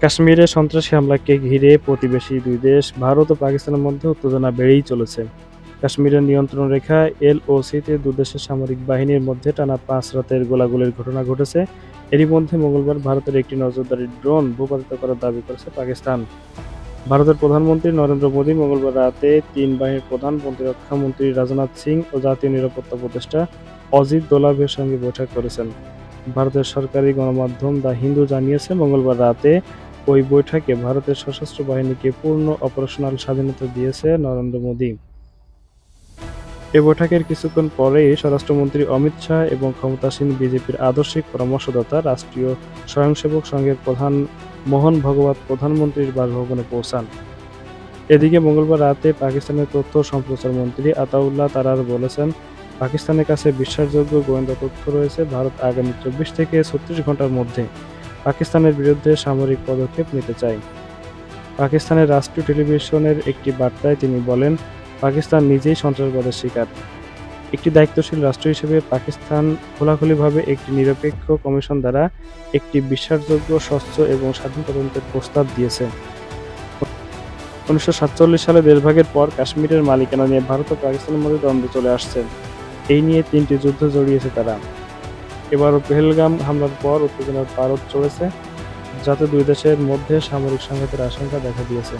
কাশ্মীরে সন্ত্রাসী হামলাকে ঘিরে প্রতিবেশী দুই দেশ ভারত ও পাকিস্তানের মধ্যে উত্তেজনা বেড়েই চলেছে। কাশ্মীরের নিয়ন্ত্রণ রেখা এলওসিতে দুদেশের সামরিক বাহিনীর মধ্যে টানা 5 রাতের গোলাগুলির ঘটনা ঘটেছে। এরই মধ্যে মঙ্গলবার ভারতের একটি নজরদারি ড্রোন ভূপাতিত করার দাবি করেছে পাকিস্তান। ভারতের প্রধানমন্ত্রী নরেন্দ্র মোদী মঙ্গলবার রাতে 3 বাহিনীর প্রধান, প্রতিরক্ষামন্ত্রী রাজনাথ সিং ও জাতীয় নিরাপত্তা উপদেষ্টা অজিত দোভালের সঙ্গে বৈঠক করেছেন। ভারতের সরকারি গণমাধ্যম দ্য হিন্দু জানিয়েছে, মঙ্গলবার রাতে ওই বৈঠকে ভারতের সশস্ত্র বাহিনীকে পূর্ণ অপারেশনাল স্বাধীনতা দিয়েছে নরেন্দ্র মোদী। এ বৈঠকের কিছুক্ষণ পরেই স্বরাষ্ট্রমন্ত্রী অমিত শাহ এবং ক্ষমতাসীন বিজেপির আদর্শিক পরামর্শদাতা রাষ্ট্রীয় স্বয়ংসেবক সংঘের প্রধান মোহন ভাগবত প্রধানমন্ত্রীর বাসভবনে পৌঁছান। এদিকে মঙ্গলবার রাতে পাকিস্তানের তথ্য ও সম্প্রচার মন্ত্রী আতাউল্লাহ তারার বলেছেন, পাকিস্তানের কাছে বিশ্বাসযোগ্য গোয়েন্দা তথ্য রয়েছে। ভারত আগামী 24 থেকে 36 ঘন্টার মধ্যে পাকিস্তানের বিরুদ্ধে সামরিক পদক্ষেপ নিতে চায়। পাকিস্তানের রাষ্ট্রীয় টেলিভিশনের একটি বার্তায় তিনি বলেন, পাকিস্তান নিজেই সন্ত্রাসবাদের শিকার। একটি দায়িত্বশীল রাষ্ট্র হিসেবে পাকিস্তান খোলাখুলিভাবে একটি নিরপেক্ষ কমিশন দ্বারা একটি বিশ্বাসযোগ্য, স্বচ্ছ এবং স্বাধীন তদন্তের প্রস্তাব দিয়েছে। 1947 সালে দেশভাগের পর কাশ্মীরের মালিকানা নিয়ে ভারত ও পাকিস্তানের মধ্যে দ্বন্দ্ব চলে আসছে। এই নিয়ে 3টি যুদ্ধ জড়িয়েছে তারা। এবারও পেহেলগাম হামলার পর উত্তেজনার পারদ চলেছে, যাতে দুই দেশের মধ্যে সামরিক সংঘাতের আশঙ্কা দেখা দিয়েছে।